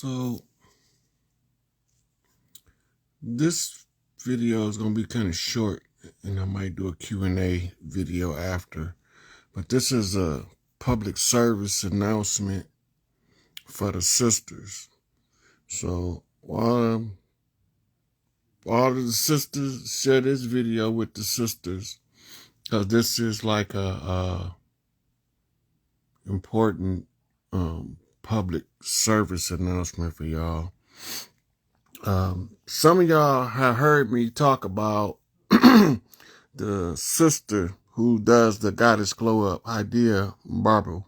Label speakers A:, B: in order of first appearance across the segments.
A: So this video is going to be kind of short, and I might do a Q&A video after. But this is a public service announcement for the sisters. So all of the sisters, share this video with the sisters, because this is like a important public service announcement for y'all. Some of y'all have heard me talk about the sister who does the Goddess Glow Up idea, Barbara.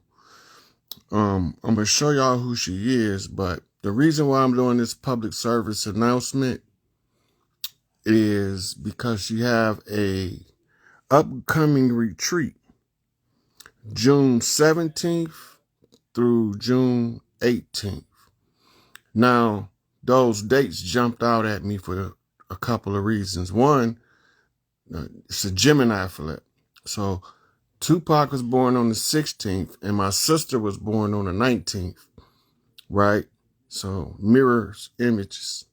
A: I'm going to show y'all who she is, but the reason why I'm doing this public service announcement is because she have a upcoming retreat, June 17th through June 18th. Now, those dates jumped out at me for a couple of reasons. One, it's a Gemini flip. So Tupac was born on the 16th and my sister was born on the 19th, right? So mirrors, images,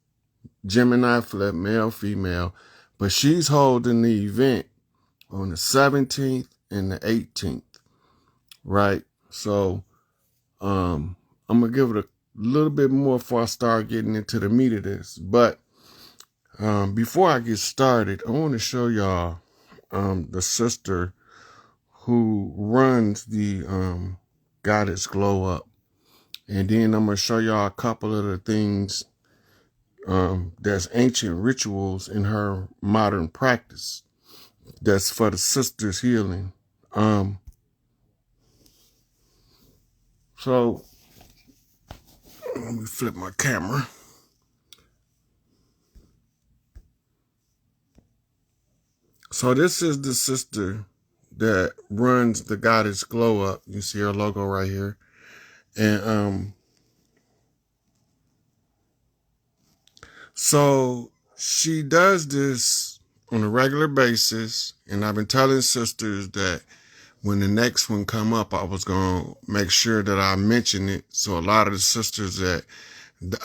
A: Gemini flip, male, female. But she's holding the event on the 17th and the 18th, right? So I'm going to give it a little bit more before I start getting into the meat of this. But before I get started, I want to show y'all the sister who runs the Goddess Glow Up. And then I'm going to show y'all a couple of the things that's ancient rituals in her modern practice that's for the sisters' healing. So let me flip my camera. So this is the sister that runs the Goddess Glow Up. You see her logo right here. And so she does this on a regular basis, and I've been telling sisters that when the next one come up, I was going to make sure that I mention it so a lot of the sisters that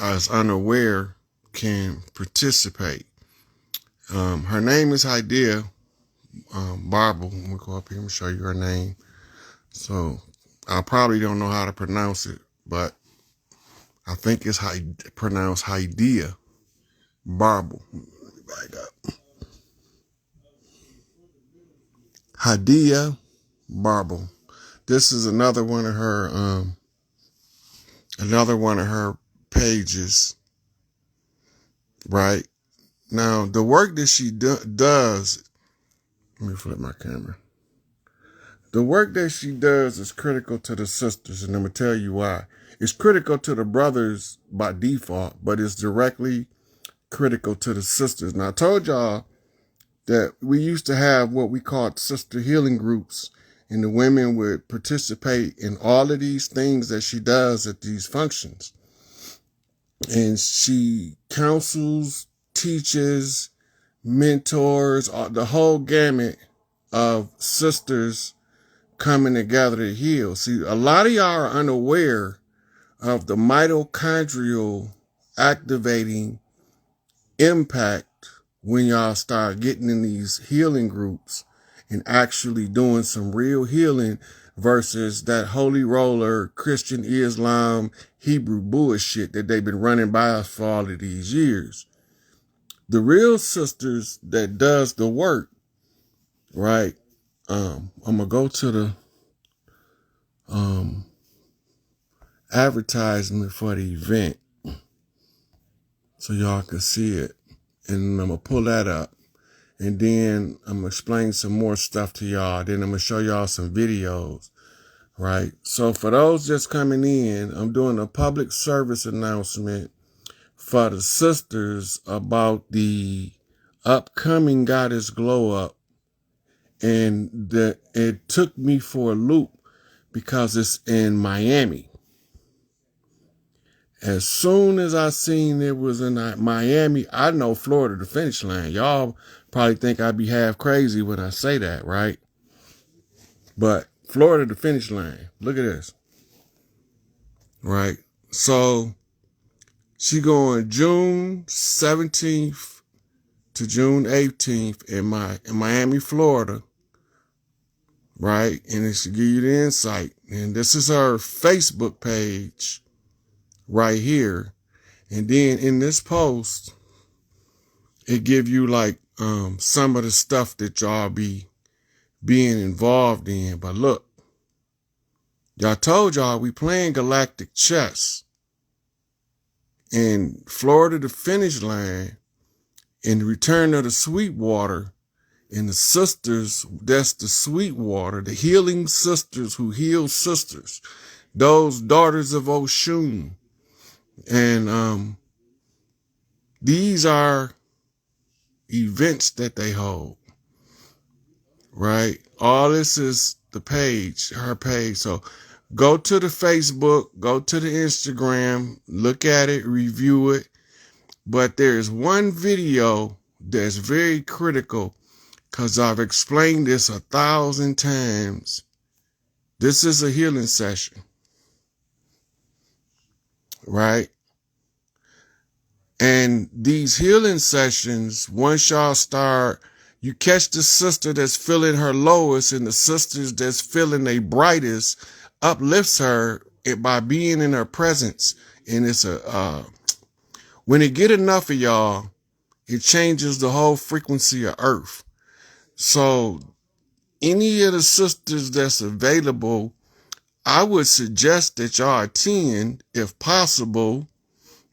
A: are unaware can participate. Her name is Idea Barbara. Let me go up here and show you her name. So I probably don't know how to pronounce it, but I think it's pronounced Idea Barbara. Back up. Idea Barbara. This is another one of her pages, right? Now, the work that she does, let me flip my camera. The work that she does is critical to the sisters, and I'm going to tell you why. It's critical to the brothers by default, but it's directly critical to the sisters. Now, I told y'all that we used to have what we called sister healing groups, and the women would participate in all of these things that she does at these functions. And she counsels, teaches, mentors, the whole gamut of sisters coming together to heal. See, a lot of y'all are unaware of the mitochondrial activating impact when y'all start getting in these healing groups and actually doing some real healing versus that holy roller Christian Islam Hebrew bullshit that they've been running by us for all of these years. The real sisters that does the work, right? I'm gonna go to the advertisement for the event so y'all can see it, and I'm gonna pull that up, and then I'm gonna explain some more stuff to y'all. Then I'm gonna show y'all some videos, right? So for those just coming in, I'm doing a public service announcement for the sisters about the upcoming Goddess Glow Up. And it took me for a loop because it's in Miami. As soon as I seen it was in Miami, I know Florida the finish line. Y'all probably think I'd be half crazy when I say that, right? But Florida the finish line. Look at this. Right? So She going June 17th to June 18th in Miami, Florida. Right? And it should give you the insight. And this is her Facebook page right here. And then in this post, it give you like some of the stuff that y'all be being involved in. But look, y'all told y'all we playing galactic chess. In Florida, the finish line, in the return of the Sweetwater, and the sisters, that's the Sweetwater, the healing sisters who heal sisters, those daughters of Oshun. And these are events that they hold, right? All this is the page, her page. So go to the Facebook, go to the Instagram, look at it, review it. But there's one video that's very critical because I've explained this 1,000 times. This is a healing session, right? And these healing sessions, once y'all start, you catch the sister that's feeling her lowest and the sisters that's feeling their brightest, uplifts her by being in her presence. And it's when it get enough of y'all, it changes the whole frequency of Earth. So any of the sisters that's available, I would suggest that y'all attend if possible.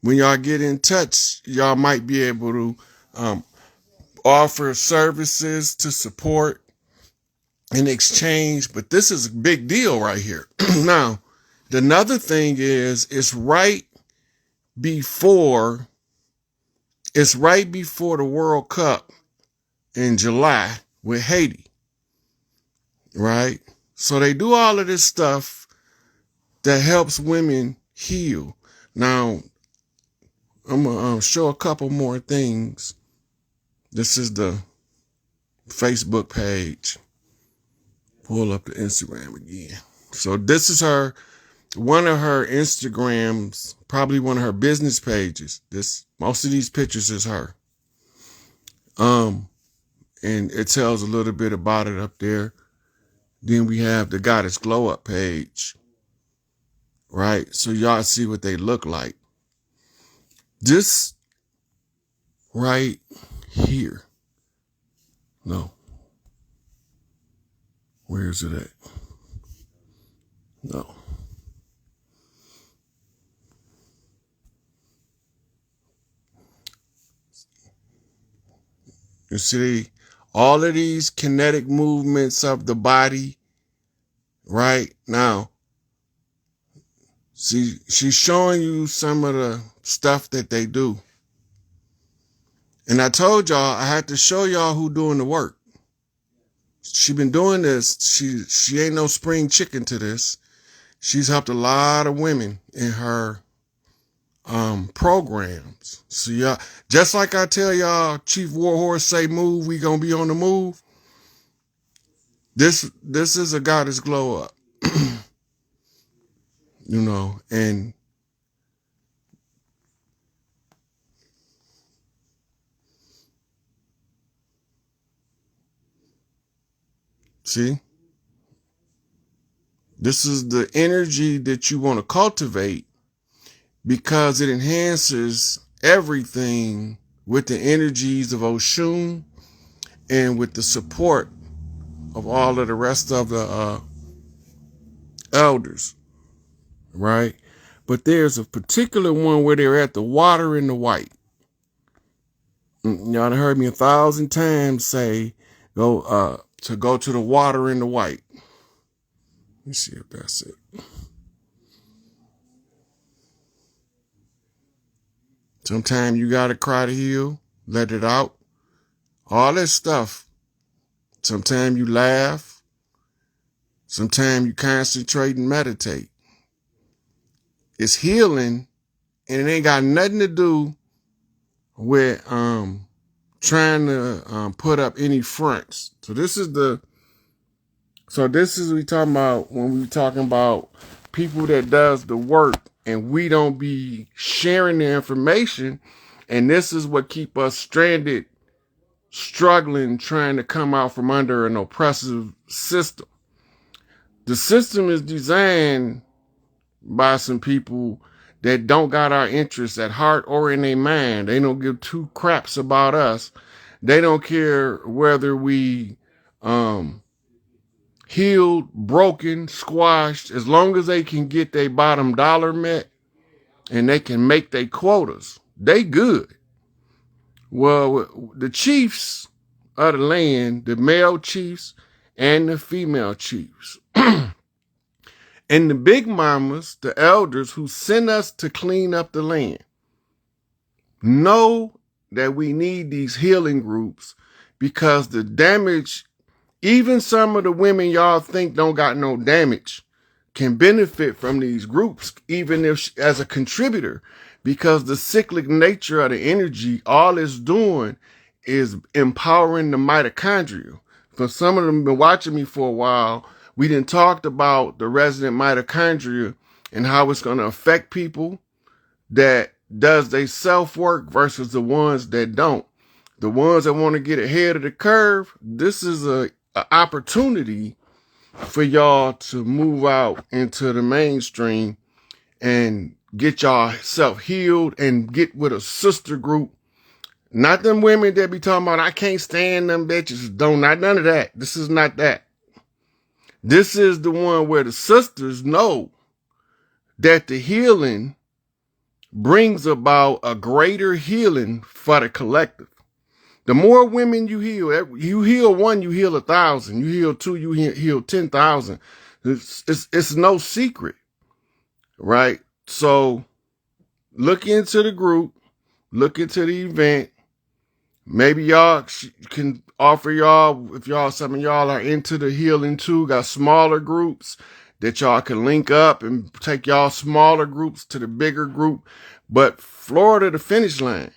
A: When y'all get in touch, y'all might be able to offer services to support in exchange. But this is a big deal right here. Now, another thing is it's right before the World Cup in July with Haiti, right? So they do all of this stuff that helps women heal. Now, I'm going to show a couple more things. This is the Facebook page. Pull up the Instagram again. So this is one of her Instagrams, probably one of her business pages. Most of these pictures is her. And it tells a little bit about it up there. Then we have the Goddess Glow Up page. Right? So y'all see what they look like. This right here. No. Where is it at? No. You see all of these kinetic movements of the body, right? Now, see, she's showing you some of the stuff that they do. And I told y'all I had to show y'all who doing the work. She been doing this. She ain't no spring chicken to this. She's helped a lot of women in her programs. So y'all, just like I tell y'all, Chief Warhorse say move, we gonna be on the move. This is a Goddess Glow Up. You know, and see, this is the energy that you want to cultivate because it enhances everything with the energies of Oshun and with the support of all of the rest of the elders, right? But there's a particular one where they're at the water in the white. Y'all heard me 1,000 times say go to the water in the white. Let me see if that's it. Sometimes you gotta cry to heal, let it out. All that stuff. Sometimes you laugh. Sometimes you concentrate and meditate. It's healing, and it ain't got nothing to do with trying to put up any fronts. So this is we talking about when we talking about people that does the work and we don't be sharing the information. And this is what keep us stranded, struggling, trying to come out from under an oppressive system. The system is designed by some people that don't got our interests at heart or in their mind. They don't give two craps about us. They don't care whether we healed, broken, squashed, as long as they can get their bottom dollar met and they can make their quotas. They good. Well, the chiefs of the land, the male chiefs and the female chiefs, and the big mamas, the elders who sent us to clean up the land, know that we need these healing groups because the damage, even some of the women y'all think don't got no damage, can benefit from these groups, even if as a contributor, because the cyclic nature of the energy, all it's doing is empowering the mitochondria. For some of them been watching me for a while, we done talked about the resident mitochondria and how it's going to affect people that does they self-work versus the ones that don't. The ones that want to get ahead of the curve, this is a opportunity for y'all to move out into the mainstream and get y'all self healed and get with a sister group. Not them women that be talking about, I can't stand them bitches. Don't, not none of that. This is not that. This is the one where the sisters know that the healing brings about a greater healing for the collective. The more women you heal one, you heal 1,000. You heal two, you heal 10,000. It's no secret, right? So look into the group, look into the event. Maybe y'all can offer y'all, if some of y'all are into the healing too, got smaller groups that y'all can link up and take y'all smaller groups to the bigger group. But Florida, the finish line.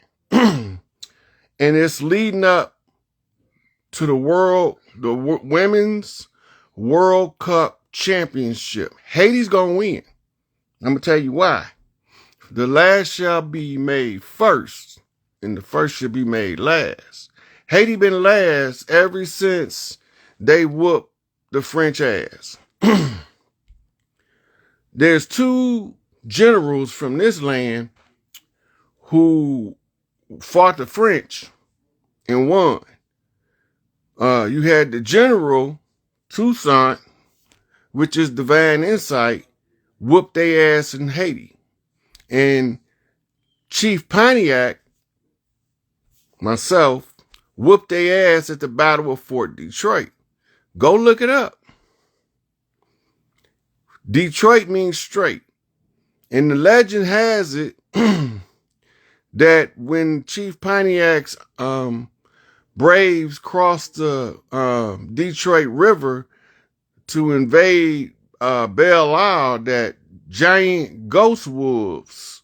A: And it's leading up to the Women's World Cup Championship. Haiti's going to win. I'm going to tell you why. The last shall be made first, and the first shall be made last. Haiti been last ever since they whooped the French ass. There's two generals from this land who fought the French and won. You had the General Toussaint, which is divine insight, whooped their ass in Haiti. And Chief Pontiac, myself, whooped their ass at the Battle of Fort Detroit. Go look it up. Detroit means straight. And the legend has it that when Chief Pontiac's Braves crossed the Detroit River to invade Belle Isle, that giant ghost wolves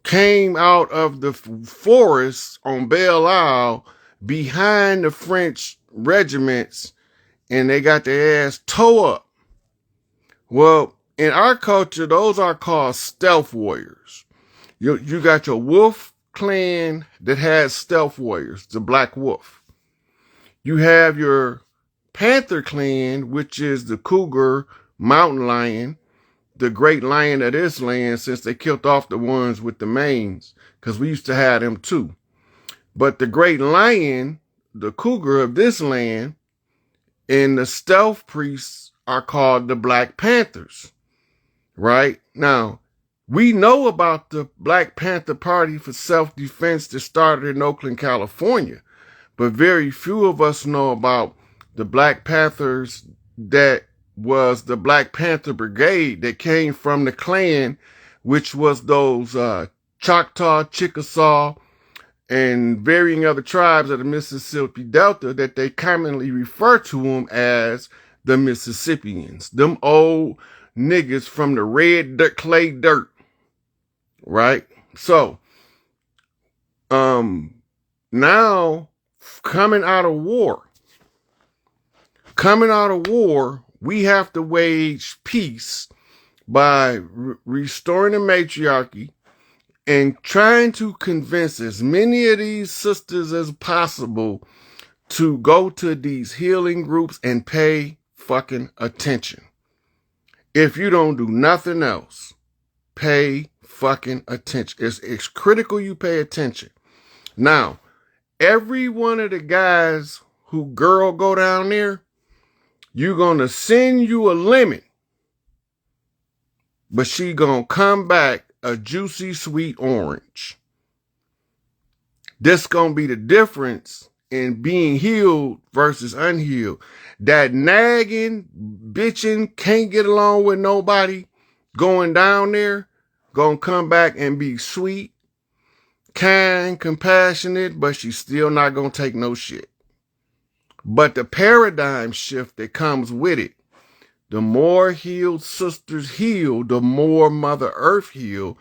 A: came out of the forest on Belle Isle behind the French regiments, and they got their ass tore up. Well, in our culture, those are called stealth warriors. You got your wolf clan that has stealth warriors, the Black Wolf. You have your Panther clan, which is the cougar, mountain lion, the great lion of this land, since they killed off the ones with the manes, because we used to have them too. But the great lion, the cougar of this land, and the stealth priests are called the Black Panthers, right? Now, we know about the Black Panther Party for self-defense that started in Oakland, California, but very few of us know about the Black Panthers that was the Black Panther Brigade that came from the Klan, which was those Choctaw, Chickasaw, and varying other tribes of the Mississippi Delta that they commonly refer to them as the Mississippians. Them old niggas from the red dirt, clay dirt, right? So, now coming out of war, we have to wage peace by restoring the matriarchy and trying to convince as many of these sisters as possible to go to these healing groups and pay fucking attention. If you don't do nothing else, pay fucking attention. It's critical you pay attention. Now, every one of the guys who girl go down there, you're going to send you a lemon, but she going to come back a juicy sweet orange. This going to be the difference in being healed versus unhealed. That nagging, bitching, can't get along with nobody, going down there, going to come back and be sweet, kind, compassionate, but she's still not going to take no shit. But the paradigm shift that comes with it, the more healed sisters heal, the more Mother Earth heal.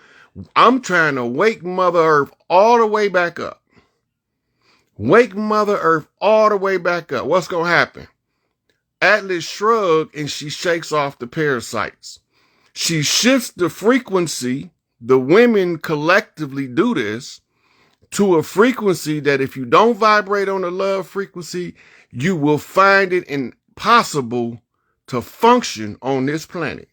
A: I'm trying to wake Mother Earth all the way back up. Wake Mother Earth all the way back up. What's going to happen? Atlas shrugs and she shakes off the parasites. She shifts the frequency. The women collectively do this to a frequency that if you don't vibrate on the love frequency, you will find it impossible to function on this planet.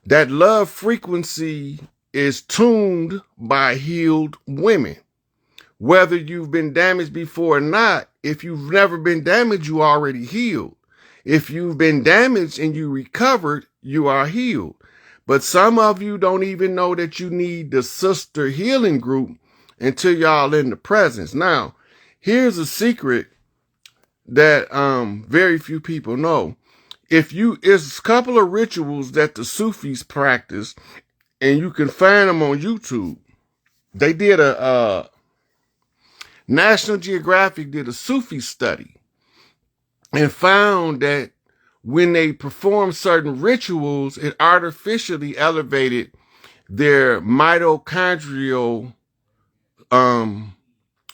A: That love frequency is tuned by healed women. Whether you've been damaged before or not, if you've never been damaged, you already healed. If you've been damaged and you recovered, you are healed. But some of you don't even know that you need the sister healing group until y'all in the presence. Now, here's a secret that very few people know. It's a couple of rituals that the Sufis practice, and you can find them on YouTube. They did National Geographic did a Sufi study and found that when they performed certain rituals, it artificially elevated their mitochondrial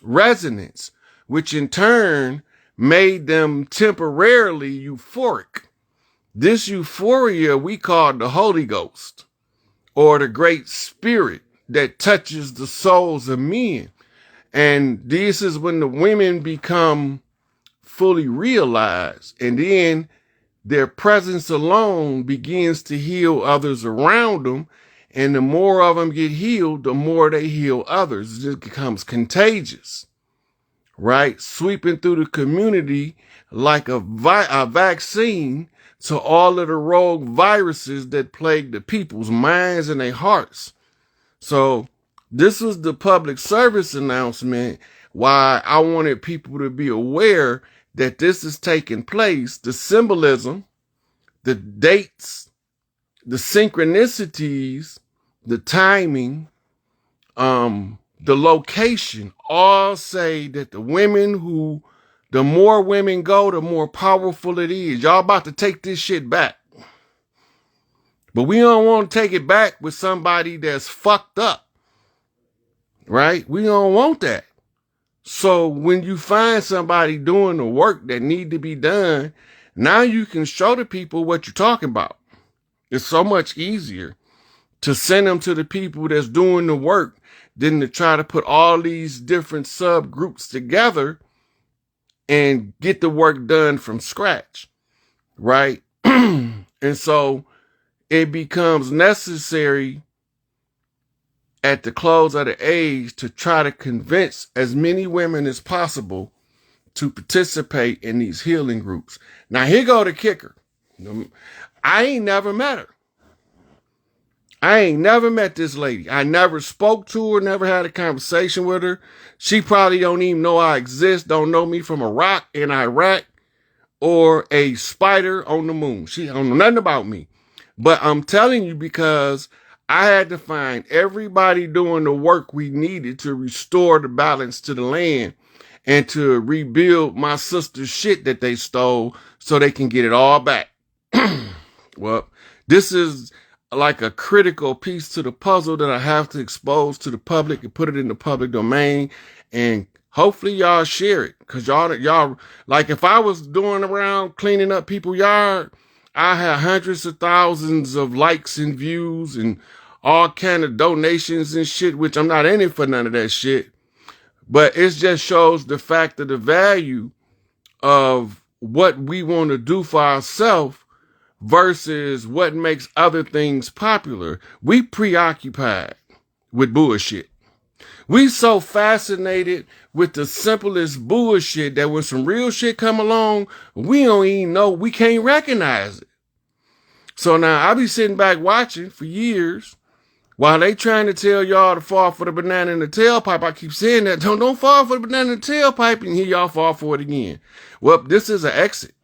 A: resonance, which in turn made them temporarily euphoric. This euphoria we call the Holy Ghost, or the Great Spirit that touches the souls of men. And this is when the women become fully realized, and then their presence alone begins to heal others around them. And the more of them get healed, the more they heal others. It becomes contagious, right? Sweeping through the community like a vaccine to all of the rogue viruses that plague the people's minds and their hearts. So this was the public service announcement why I wanted people to be aware that this is taking place. The symbolism, the dates, the synchronicities, the timing, the location, all say that the more women go, the more powerful it is. Y'all about to take this shit back. But we don't want to take it back with somebody that's fucked up, right? We don't want that. So when you find somebody doing the work that need to be done, now you can show the people what you're talking about. It's so much easier to send them to the people that's doing the work than to try to put all these different subgroups together and get the work done from scratch, right? And so it becomes necessary at the close of the age to try to convince as many women as possible to participate in these healing groups. Now, here go the kicker. I ain't never met her. I ain't never met this lady. I never spoke to her, never had a conversation with her. She probably don't even know I exist, don't know me from a rock in Iraq or a spider on the moon. She don't know nothing about me. But I'm telling you because I had to find everybody doing the work we needed to restore the balance to the land and to rebuild my sister's shit that they stole so they can get it all back. Well, this is like a critical piece to the puzzle that I have to expose to the public and put it in the public domain. And hopefully y'all share it. Cause y'all, like if I was doing around cleaning up people's yard, I have hundreds of thousands of likes and views and all kind of donations and shit, which I'm not in it for none of that shit. But it just shows the fact of the value of what we want to do for ourselves versus what makes other things popular. We preoccupied with bullshit. We so fascinated with the simplest bullshit that when some real shit come along, we don't even know, we can't recognize it. So now I be sitting back watching for years while they trying to tell y'all to fall for the banana in the tailpipe. I keep saying that, don't fall for the banana in the tailpipe, and here y'all fall for it again. Well, this is an exit.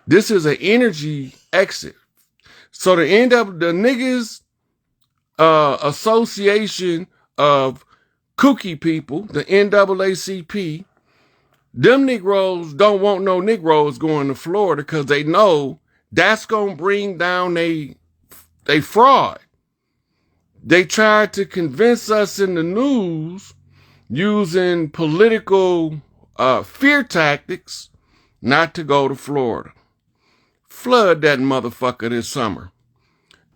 A: This is an energy exit. So the end up the niggas association of kooky people, the NAACP, them Negroes don't want no Negroes going to Florida because they know that's going to bring down they fraud. They tried to convince us in the news using political fear tactics not to go to Florida. Flood that motherfucker this summer.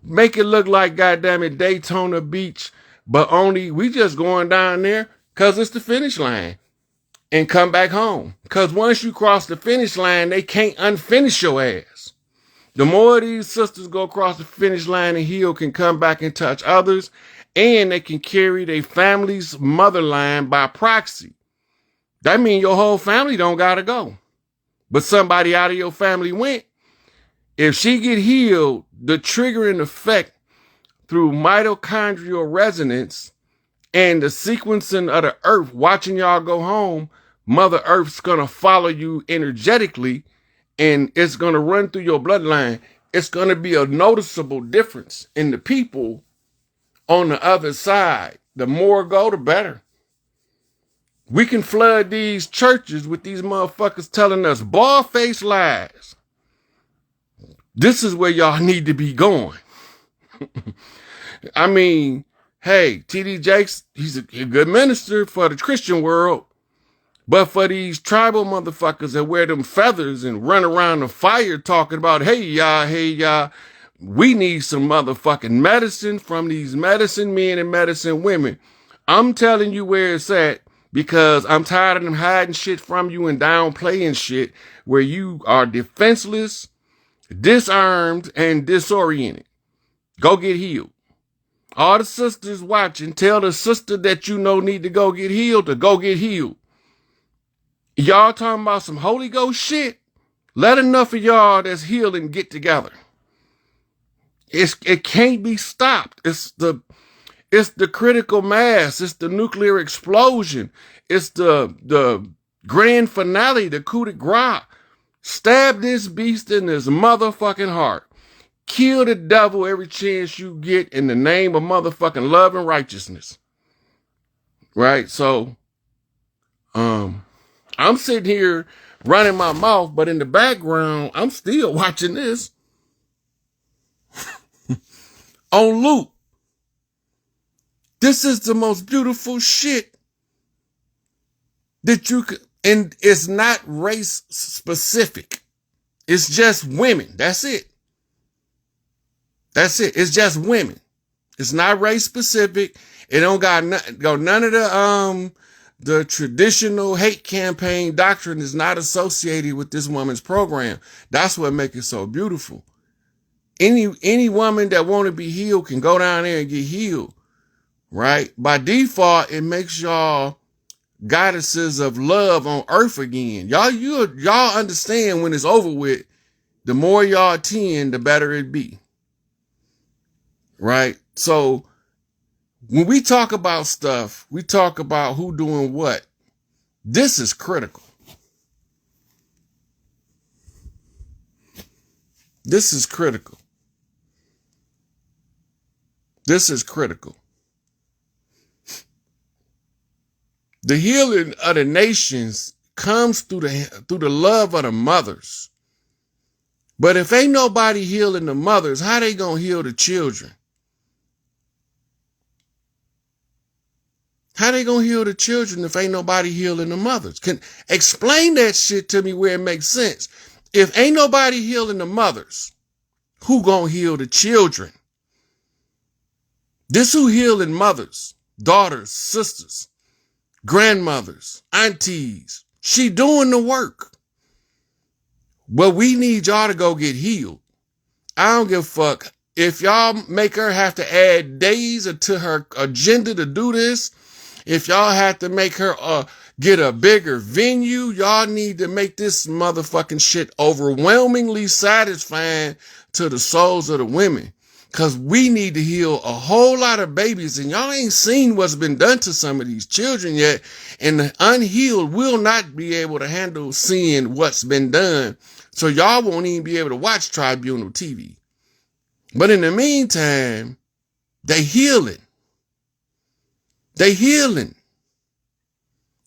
A: Make it look like goddamn it Daytona Beach, but only we just going down there because it's the finish line and come back home. Because once you cross the finish line, they can't unfinish your ass. The more these sisters go across the finish line and heal, can come back and touch others, and they can carry their family's mother line by proxy. That means your whole family don't gotta go. But somebody out of your family went. If she get healed, the triggering effect through mitochondrial resonance and the sequencing of the earth watching y'all go home, Mother Earth's gonna follow you energetically and it's gonna run through your bloodline. It's gonna be a noticeable difference in the people on the other side. The more go, the better. We can flood these churches with these motherfuckers telling us bald-faced lies. This is where y'all need to be going. I mean, hey, T.D. Jakes, he's a good minister for the Christian world. But for these tribal motherfuckers that wear them feathers and run around the fire talking about, hey, y'all, we need some motherfucking medicine from these medicine men and medicine women. I'm telling you where it's at because I'm tired of them hiding shit from you and downplaying shit where you are defenseless, disarmed, and disoriented. Go get healed. All the sisters watching, tell the sister that you know need to go get healed to go get healed. Y'all talking about some Holy Ghost shit? Let enough of y'all that's healing get together. It can't be stopped. It's the critical mass. It's the nuclear explosion. It's the grand finale, the coup de grace. Stab this beast in his motherfucking heart. Kill the devil every chance you get in the name of motherfucking love and righteousness. Right? So, I'm sitting here running my mouth, but in the background, I'm still watching this on loop. This is the most beautiful shit that you could, and it's not race specific. It's just women. That's it. That's it. It's just women. It's not race specific. It don't got none of the traditional hate campaign doctrine is not associated with this woman's program. That's what makes it so beautiful. Any woman that want to be healed can go down there and get healed, right? By default, it makes y'all goddesses of love on earth again. Y'all understand when it's over with, the more y'all attend, the better it be. Right? So when we talk about stuff, we talk about who doing what. This is critical. This is critical. This is critical. The healing of the nations comes through the love of the mothers. But if ain't nobody healing the mothers, how they gonna heal the children? How they gonna heal the children if ain't nobody healing the mothers? Explain that shit to me where it makes sense. If ain't nobody healing the mothers, who gonna heal the children? This who healing mothers, daughters, sisters, grandmothers, aunties. She doing the work. But we need y'all to go get healed. I don't give a fuck. If y'all make her have to add days to her agenda to do this, if y'all have to make her get a bigger venue, y'all need to make this motherfucking shit overwhelmingly satisfying to the souls of the women. Because we need to heal a whole lot of babies, and y'all ain't seen what's been done to some of these children yet, and the unhealed will not be able to handle seeing what's been done, so y'all won't even be able to watch Tribunal TV. But in the meantime, they healing. They healing.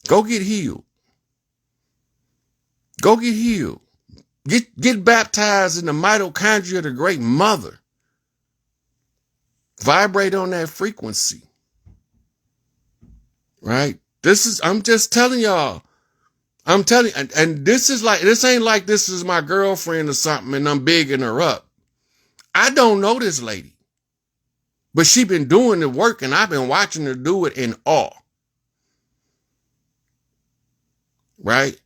A: Go get healed. Go get healed. Get baptized in the mitochondria of the great mother. Vibrate on that frequency. Right? I'm just telling y'all. I'm telling you, and this ain't like this is my girlfriend or something and I'm bigging her up. I don't know this lady. But she been doing the work and I've been watching her do it in awe. Right?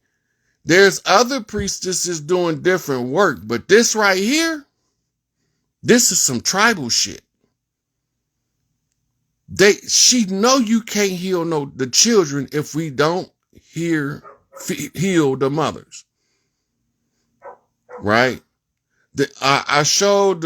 A: There's other priestesses doing different work, but this right here, this is some tribal shit. She know you can't heal the children if we don't heal the mothers. Right? I showed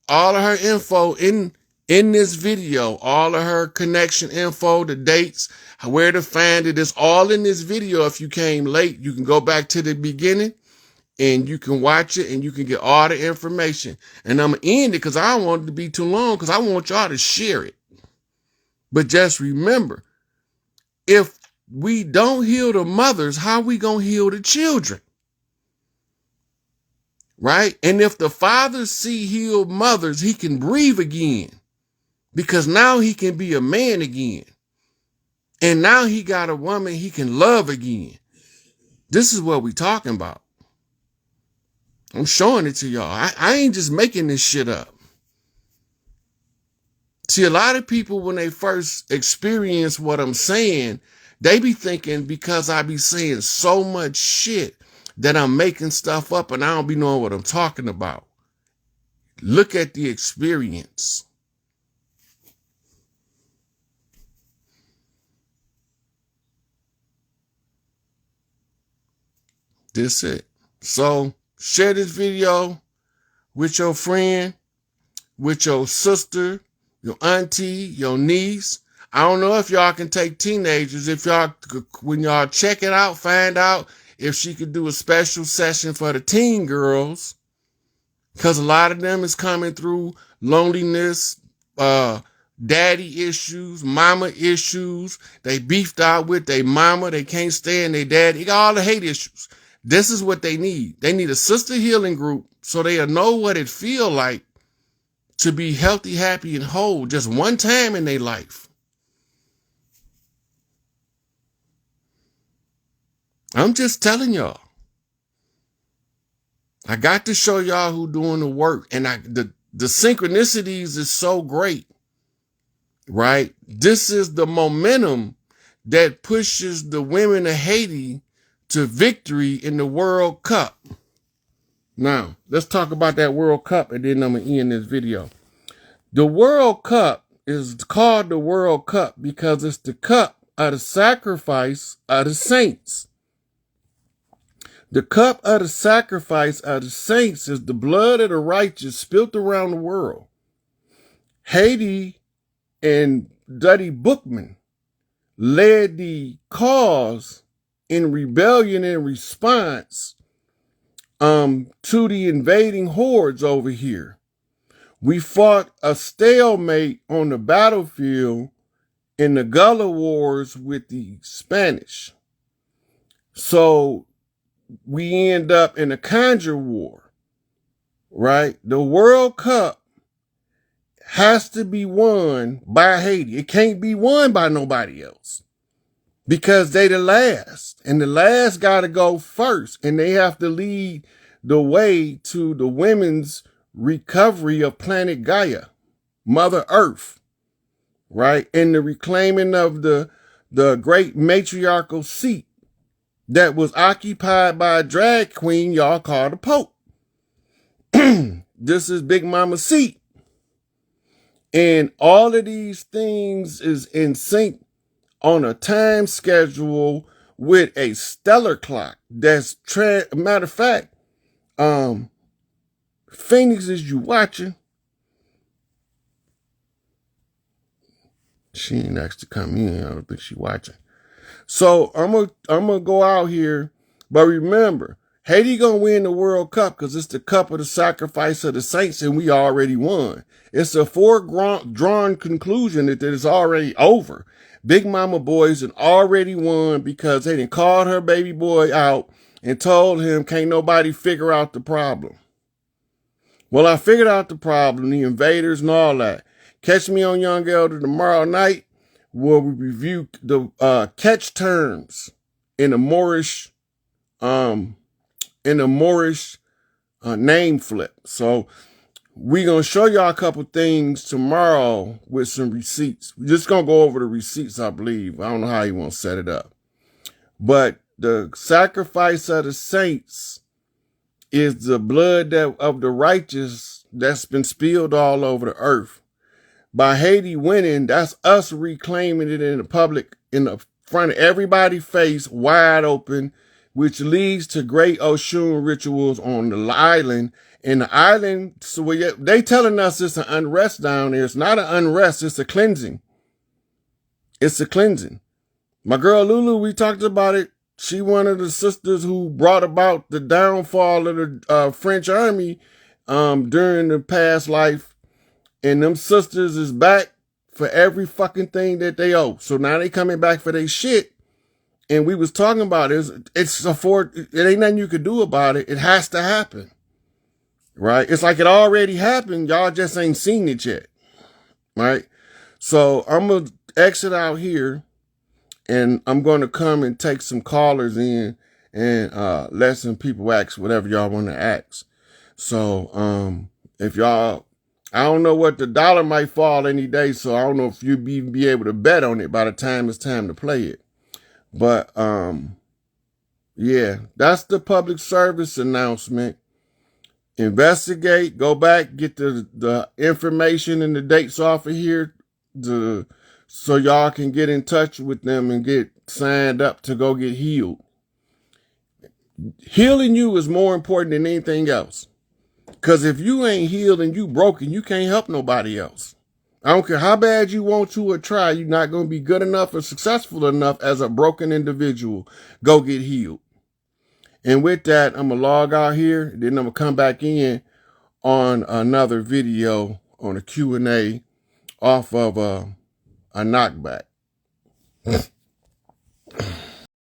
A: all of her info in this video, all of her connection info, the dates, where to find it. It's all in this video. If you came late, you can go back to the beginning and you can watch it and you can get all the information. And I'm going to end it because I don't want it to be too long because I want y'all to share it. But just remember, if we don't heal the mothers, how are we going to heal the children? Right? And if the fathers see healed mothers, he can breathe again. Because now he can be a man again. And now he got a woman he can love again. This is what we talking about. I'm showing it to y'all. I ain't just making this shit up. See, a lot of people, when they first experience what I'm saying, they be thinking because I be saying so much shit that I'm making stuff up and I don't be knowing what I'm talking about. Look at the experience. That's it. So share this video with your friend, with your sister, your auntie, your niece. I don't know if y'all can take teenagers. If y'all, when y'all check it out, find out if she could do a special session for the teen girls. Because a lot of them is coming through loneliness, daddy issues, mama issues. They beefed out with their mama. They can't stand their daddy. They got all the hate issues. This is what they need. They need a sister healing group so they'll know what it feel like to be healthy, happy, and whole just one time in their life. I'm just telling y'all. I got to show y'all who doing the work. And the synchronicities is so great. Right? This is the momentum that pushes the women of Haiti to victory in the World Cup. Now, let's talk about that World Cup and then I'm going to end this video. The World Cup is called the World Cup because it's the cup of the sacrifice of the saints. The cup of the sacrifice of the saints is the blood of the righteous spilt around the world. Haiti and Duddy Bookman led the cause in rebellion and response to the invading hordes over here. We fought a stalemate on the battlefield in the Gullah Wars with the Spanish. So we end up in a conjure war, right? The World Cup has to be won by Haiti. It can't be won by nobody else because they the last, and the last got to go first, and they have to lead the way to the women's recovery of planet Gaia, Mother Earth, right? And the reclaiming of the great matriarchal seat that was occupied by a drag queen y'all call the Pope. This is Big Mama's seat. And all of these things is in sync on a time schedule with a stellar clock. That's matter of fact, Phoenix, is you watching? She ain't asked to come in. I don't think she watching. So I'm gonna go out here, but remember, Haiti gonna win the World Cup because it's the cup of the sacrifice of the saints, and we already won. It's a foregone conclusion that it's already over. Big Mama Boys had already won because they done called her baby boy out and told him can't nobody figure out the problem. Well, I figured out the problem, the invaders and all that. Catch me on Young Elder tomorrow night where we review the catch terms in a Moorish name flip. So we're going to show y'all a couple things tomorrow with some receipts. We're just going to go over the receipts, I believe. I don't know how you want to set it up. But the sacrifice of the saints is the blood of the righteous that's been spilled all over the earth. By Haiti winning, that's us reclaiming it in the public, in the front of everybody's face, wide open, which leads to great Oshun rituals on the island. And the island, so they telling us it's an unrest down there. It's not an unrest, it's a cleansing. It's a cleansing. My girl Lulu, we talked about it. She one of the sisters who brought about the downfall of the French army during the past life. And them sisters is back for every fucking thing that they owe. So now they coming back for their shit. And we was talking about it. It ain't nothing you could do about it. It has to happen. Right? It's like it already happened. Y'all just ain't seen it yet. Right? So I'm going to exit out here. And I'm going to come and take some callers in and let some people ask whatever y'all want to ask. So if y'all, I don't know what the dollar might fall any day, so I don't know if you'd be able to bet on it by the time it's time to play it. But yeah, that's the public service announcement. Investigate, go back, get the information and the dates off of here so y'all can get in touch with them and get signed up to go get healed. Healing you is more important than anything else. Because if you ain't healed and you broken, you can't help nobody else. I don't care how bad you want to or try, you're not going to be good enough or successful enough as a broken individual. Go get healed. And with that, I'm going to log out here. Then I'm going to come back in on another video on a Q&A off of a knockback.